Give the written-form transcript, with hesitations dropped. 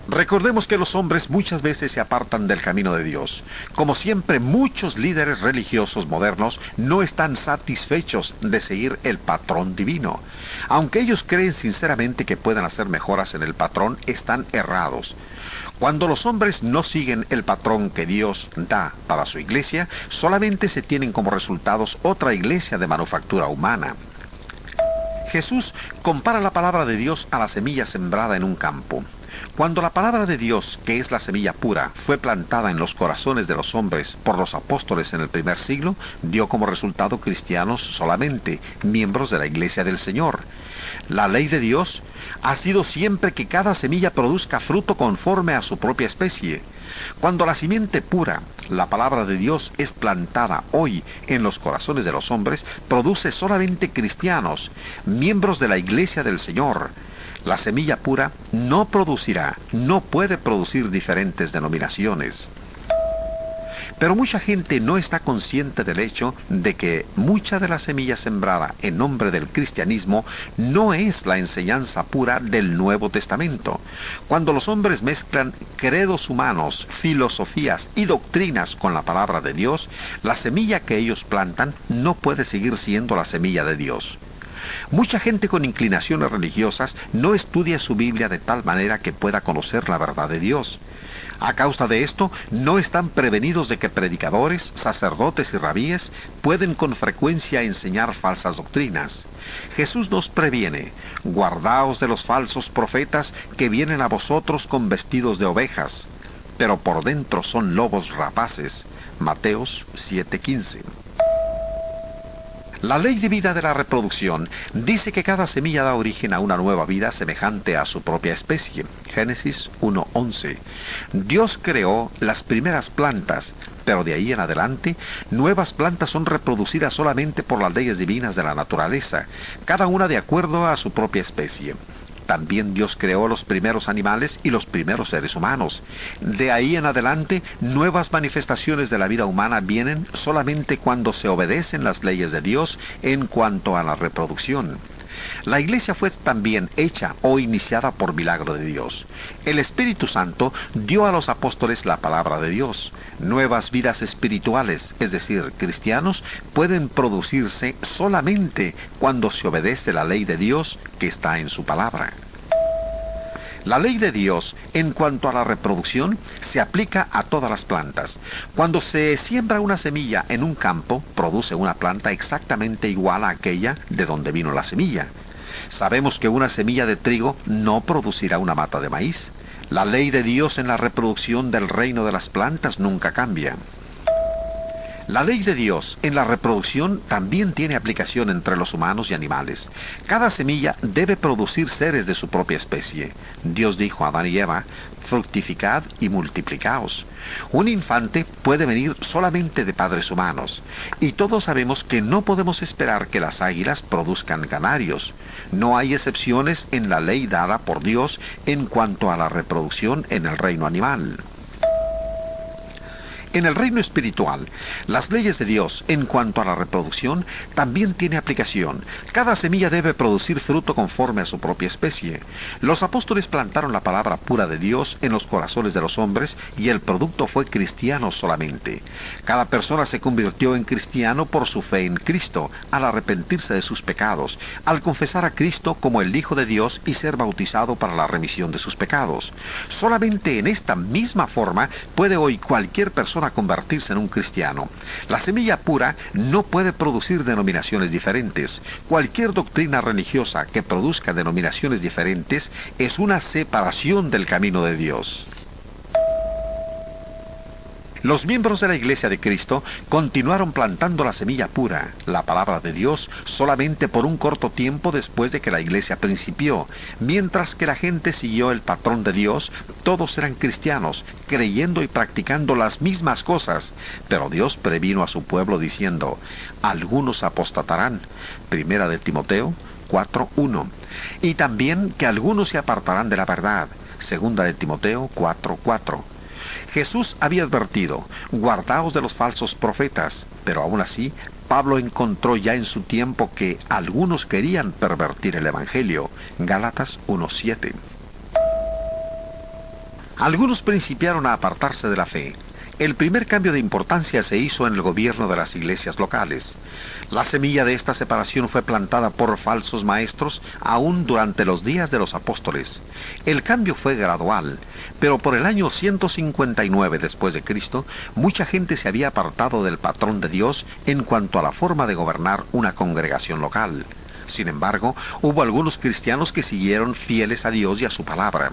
Recordemos que los hombres muchas veces se apartan del camino de Dios. Como siempre, muchos líderes religiosos modernos no están satisfechos de seguir el patrón divino. Aunque ellos creen sinceramente que pueden hacer mejoras en el patrón, están errados. Cuando los hombres no siguen el patrón que Dios da para su iglesia, solamente se tienen como resultados otra iglesia de manufactura humana. Jesús compara la palabra de Dios a la semilla sembrada en un campo. Cuando la palabra de Dios, que es la semilla pura, fue plantada en los corazones de los hombres por los apóstoles en el primer siglo, dio como resultado cristianos solamente, miembros de la iglesia del Señor. La ley de Dios ha sido siempre que cada semilla produzca fruto conforme a su propia especie. Cuando la simiente pura, la palabra de Dios, es plantada hoy en los corazones de los hombres, produce solamente cristianos, miembros de la iglesia del Señor. La semilla pura no puede producir diferentes denominaciones. Pero mucha gente no está consciente del hecho de que mucha de la semilla sembrada en nombre del cristianismo no es la enseñanza pura del Nuevo Testamento. Cuando los hombres mezclan credos humanos, filosofías y doctrinas con la palabra de Dios, la semilla que ellos plantan no puede seguir siendo la semilla de Dios. Mucha gente con inclinaciones religiosas no estudia su Biblia de tal manera que pueda conocer la verdad de Dios. A causa de esto, no están prevenidos de que predicadores, sacerdotes y rabíes pueden con frecuencia enseñar falsas doctrinas. Jesús nos previene: guardaos de los falsos profetas que vienen a vosotros con vestidos de ovejas, pero por dentro son lobos rapaces. Mateos 7:15. La ley divina de la reproducción dice que cada semilla da origen a una nueva vida semejante a su propia especie. Génesis 1:11. Dios creó las primeras plantas, pero de ahí en adelante, nuevas plantas son reproducidas solamente por las leyes divinas de la naturaleza, cada una de acuerdo a su propia especie. También Dios creó los primeros animales y los primeros seres humanos. De ahí en adelante, nuevas manifestaciones de la vida humana vienen solamente cuando se obedecen las leyes de Dios en cuanto a la reproducción. La iglesia fue también hecha o iniciada por milagro de Dios. El Espíritu Santo dio a los apóstoles la palabra de Dios. Nuevas vidas espirituales, es decir, cristianos, pueden producirse solamente cuando se obedece la ley de Dios que está en su palabra. La ley de Dios, en cuanto a la reproducción, se aplica a todas las plantas. Cuando se siembra una semilla en un campo, produce una planta exactamente igual a aquella de donde vino la semilla. Sabemos que una semilla de trigo no producirá una mata de maíz. La ley de Dios en la reproducción del reino de las plantas nunca cambia. La ley de Dios en la reproducción también tiene aplicación entre los humanos y animales. Cada semilla debe producir seres de su propia especie. Dios dijo a Adán y Eva: fructificad y multiplicaos. Un infante puede venir solamente de padres humanos, y todos sabemos que no podemos esperar que las águilas produzcan canarios. No hay excepciones en la ley dada por Dios en cuanto a la reproducción en el reino animal. En el reino espiritual, las leyes de Dios en cuanto a la reproducción también tiene aplicación. Cada semilla debe producir fruto conforme a su propia especie. Los apóstoles plantaron la palabra pura de Dios en los corazones de los hombres y el producto fue cristiano solamente. Cada persona se convirtió en cristiano por su fe en Cristo, al arrepentirse de sus pecados, al confesar a Cristo como el Hijo de Dios y ser bautizado para la remisión de sus pecados. Solamente en esta misma forma puede hoy cualquier persona convertirse en un cristiano. La semilla pura no puede producir denominaciones diferentes. Cualquier doctrina religiosa que produzca denominaciones diferentes es una separación del camino de Dios. Los miembros de la Iglesia de Cristo continuaron plantando la semilla pura, la palabra de Dios, solamente por un corto tiempo después de que la Iglesia principió. Mientras que la gente siguió el patrón de Dios, todos eran cristianos, creyendo y practicando las mismas cosas. Pero Dios previno a su pueblo diciendo: algunos apostatarán. Primera de Timoteo 4:1. Y también que algunos se apartarán de la verdad. Segunda de Timoteo 4:4. Jesús había advertido: guardaos de los falsos profetas, pero aún así, Pablo encontró ya en su tiempo que algunos querían pervertir el Evangelio. Gálatas 1:7. Algunos principiaron a apartarse de la fe. El primer cambio de importancia se hizo en el gobierno de las iglesias locales. La semilla de esta separación fue plantada por falsos maestros aún durante los días de los apóstoles. El cambio fue gradual, pero por el año 159 después de Cristo, mucha gente se había apartado del patrón de Dios en cuanto a la forma de gobernar una congregación local. Sin embargo, hubo algunos cristianos que siguieron fieles a Dios y a su palabra.